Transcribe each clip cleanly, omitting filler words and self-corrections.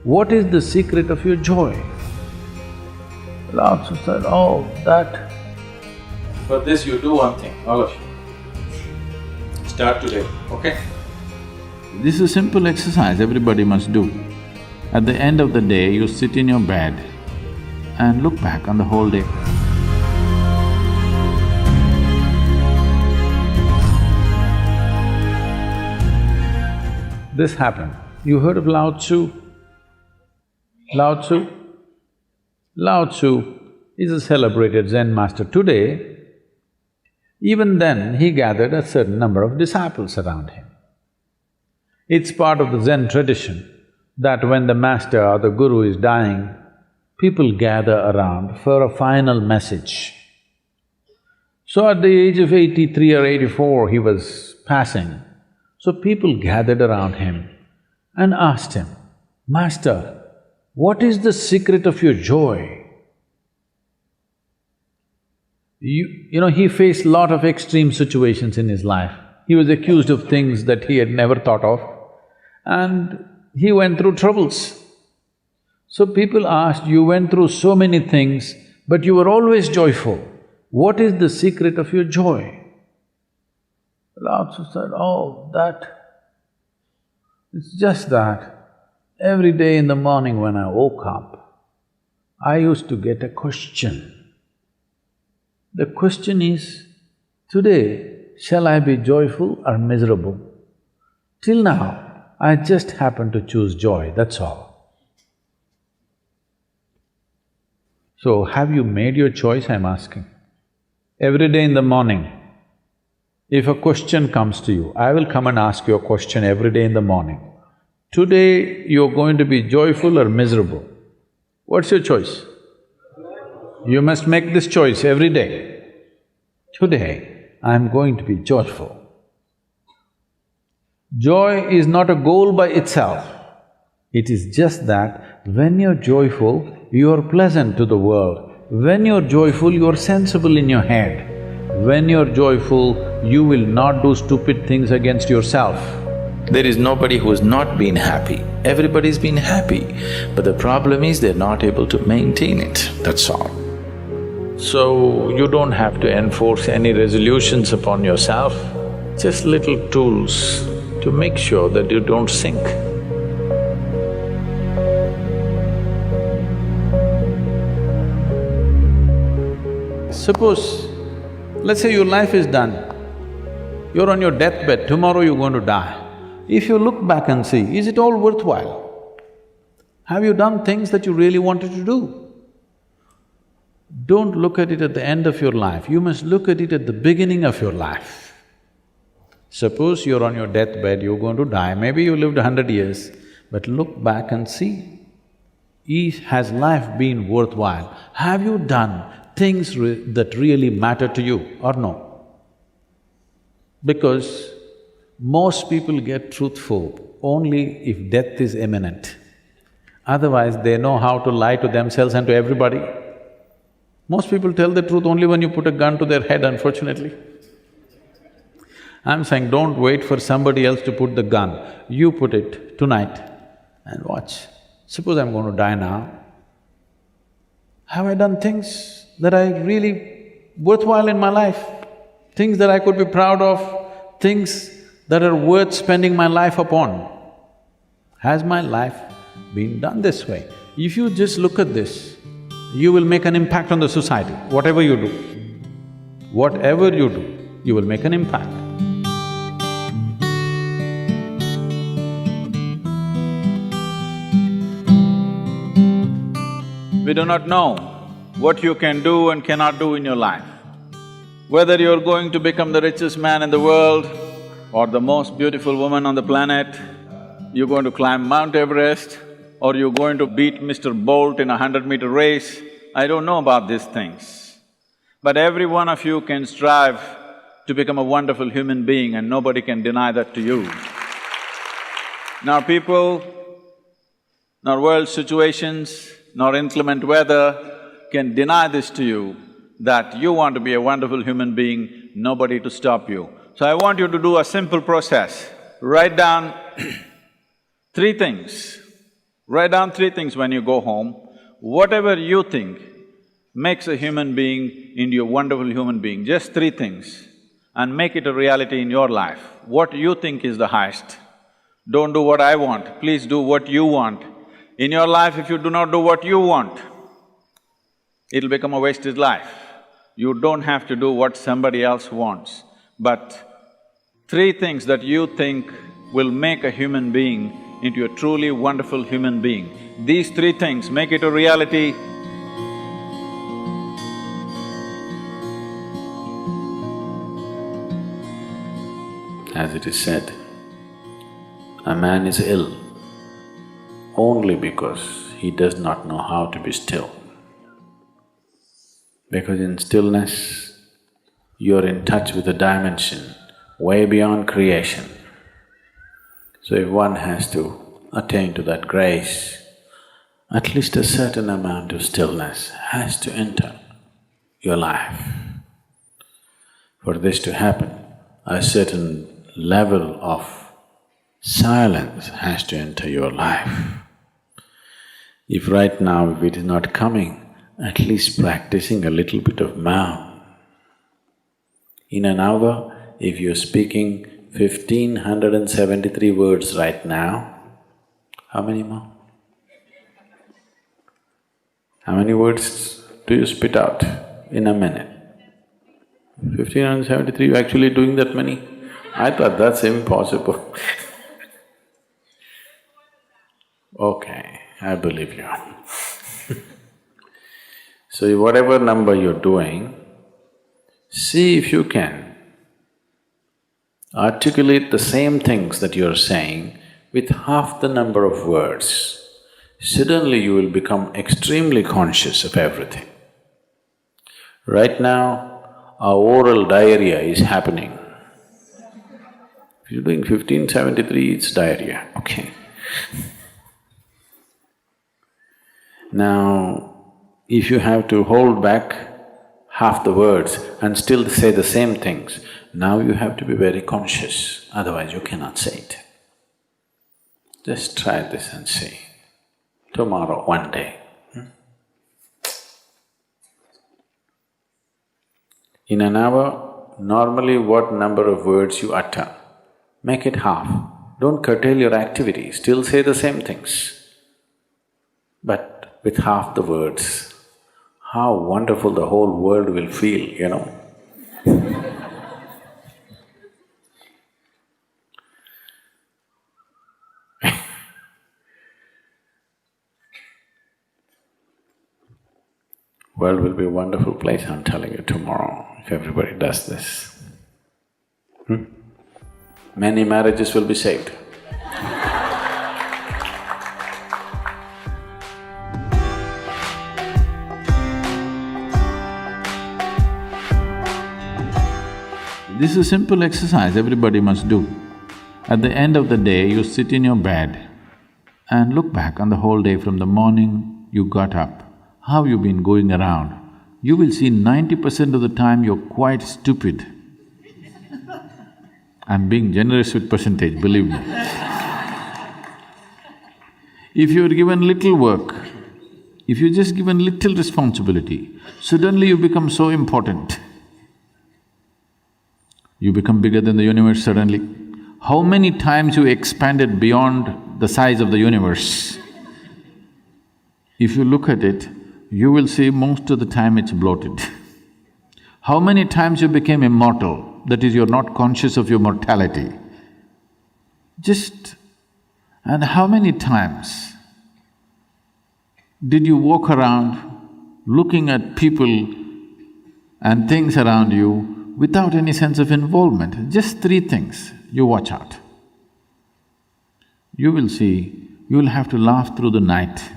what is the secret of your joy? Lao Tzu said, oh, that… For this you do one thing, all of you. Start today, okay? This is a simple exercise everybody must do. At the end of the day, you sit in your bed and look back on the whole day. This happened. You heard of Lao Tzu? Lao Tzu? Lao Tzu is a celebrated Zen master today. Even then, he gathered a certain number of disciples around him. It's part of the Zen tradition that when the master or the guru is dying, people gather around for a final message. So at the age of 83 or 84, he was passing. So people gathered around him and asked him, Master, what is the secret of your joy? You know, he faced a lot of extreme situations in his life. He was accused of things that he had never thought of, and he went through troubles. So people asked, you went through so many things, but you were always joyful. What is the secret of your joy? Lao Tzu said, oh, it's just that every day in the morning when I woke up, I used to get a question. The question is, today, shall I be joyful or miserable? Till now, I just happened to choose joy, that's all. So, have you made your choice, I'm asking? Every day in the morning, if a question comes to you, I will come and ask you a question every day in the morning. Today, you're going to be joyful or miserable. What's your choice? You must make this choice every day. Today, I'm going to be joyful. Joy is not a goal by itself. It is just that when you're joyful, you're pleasant to the world. When you're joyful, you're sensible in your head. When you're joyful, you will not do stupid things against yourself. There is nobody who's not been happy. Everybody's been happy, but the problem is they're not able to maintain it, that's all. So, you don't have to enforce any resolutions upon yourself, just little tools to make sure that you don't sink. Suppose, let's say your life is done, you're on your deathbed, tomorrow you're going to die. If you look back and see, is it all worthwhile? Have you done things that you really wanted to do? Don't look at it at the end of your life, you must look at it at the beginning of your life. Suppose you're on your deathbed, you're going to die, maybe you lived 100 years, but look back and see, has life been worthwhile? Have you done things that really matter to you or no? Because most people get truthful only if death is imminent. Otherwise, they know how to lie to themselves and to everybody. Most people tell the truth only when you put a gun to their head, unfortunately. I'm saying don't wait for somebody else to put the gun, you put it tonight and watch. Suppose I'm going to die now. Have I done things that are really worthwhile in my life? Things that I could be proud of, things that are worth spending my life upon? Has my life been done this way? If you just look at this, you will make an impact on the society, whatever you do. Whatever you do, you will make an impact. We do not know what you can do and cannot do in your life. Whether you're going to become the richest man in the world or the most beautiful woman on the planet, you're going to climb Mount Everest, or you're going to beat Mr. Bolt in a 100-meter race, I don't know about these things. But every one of you can strive to become a wonderful human being and nobody can deny that to you. Nor people, nor world situations, nor inclement weather can deny this to you, that you want to be a wonderful human being, nobody to stop you. So I want you to do a simple process. Write down three things Write down three things when you go home. Whatever you think makes a human being into a wonderful human being, just three things, and make it a reality in your life. What you think is the highest. Don't do what I want, please do what you want. In your life, if you do not do what you want, it'll become a wasted life. You don't have to do what somebody else wants, but three things that you think will make a human being into a truly wonderful human being. These three things, make it a reality. As it is said, a man is ill only because he does not know how to be still. Because in stillness, you're in touch with a dimension way beyond creation. So if one has to attain to that grace, at least a certain amount of stillness has to enter your life. For this to happen, a certain level of silence has to enter your life. If right now, if it is not coming, at least practicing a little bit of mouth. In an hour, if you're speaking 1,573 words right now, how many more? How many words do you spit out in a minute? 1,573, you're actually doing that many? I thought that's impossible. Okay, I believe you. So whatever number you're doing, see if you can articulate the same things that you're saying with half the number of words. Suddenly you will become extremely conscious of everything. Right now, our oral diarrhea is happening. If you're doing 1573, it's diarrhea, okay. Now, if you have to hold back half the words and still say the same things, now you have to be very conscious, otherwise you cannot say it. Just try this and see. Tomorrow, one day. In an hour, normally what number of words you utter, make it half. Don't curtail your activity, still say the same things, but with half the words. How wonderful the whole world will feel, you know. World will be a wonderful place, I'm telling you, tomorrow, if everybody does this. Many marriages will be saved. This is a simple exercise everybody must do. At the end of the day, you sit in your bed and look back on the whole day from the morning you got up, how you've been going around. You will see 90% of the time you're quite stupid. I'm being generous with percentage, believe me. If you're given little work, if you're just given little responsibility, suddenly you become so important. You become bigger than the universe suddenly. How many times you expanded beyond the size of the universe? If you look at it, you will see most of the time it's bloated. How many times you became immortal, that is, you're not conscious of your mortality. And how many times did you walk around looking at people and things around you without any sense of involvement? Just three things, you watch out. You will see, you will have to laugh through the night.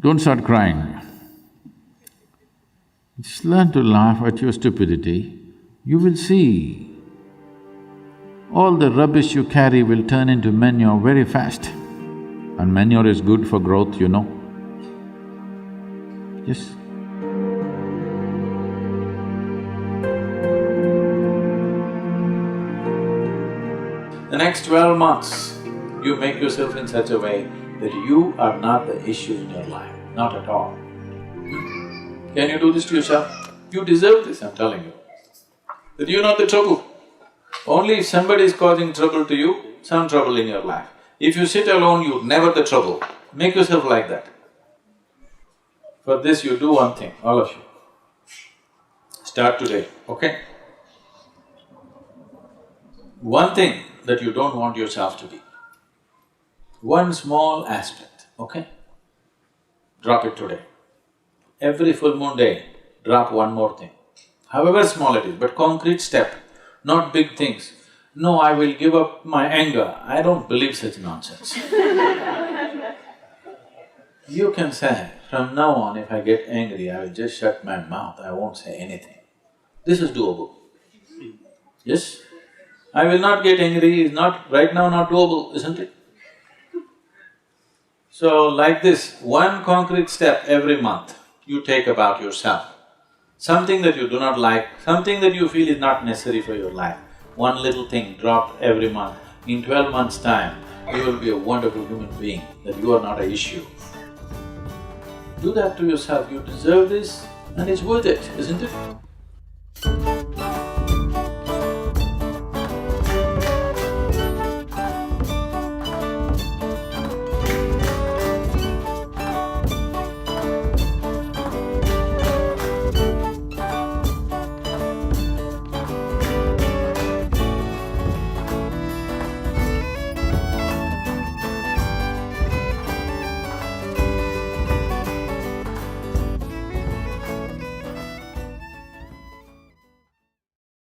Don't start crying. Just learn to laugh at your stupidity. You will see, all the rubbish you carry will turn into manure very fast. And manure is good for growth, you know. Yes. The next 12 months, You make yourself in such a way that you are not the issue in your life, not at all. Can you do this to yourself? You deserve this, I'm telling you. That you're not the trouble. Only if somebody is causing trouble to you, some trouble in your life. If you sit alone, you're never the trouble. Make yourself like that. For this you do one thing, all of you. Start today, okay? One thing that you don't want yourself to be. One small aspect, okay? Drop it today. Every full moon day, drop one more thing. However small it is, but concrete step, not big things. No, I will give up my anger. I don't believe such nonsense. You can say, from now on if I get angry, I will just shut my mouth, I won't say anything. This is doable. Yes? I will not get angry is not… right now not doable, isn't it? So like this, one concrete step every month you take about yourself. Something that you do not like, something that you feel is not necessary for your life, one little thing dropped every month. In 12 months' time, you will be a wonderful human being, that you are not an issue. Do that to yourself, you deserve this and it's worth it, isn't it?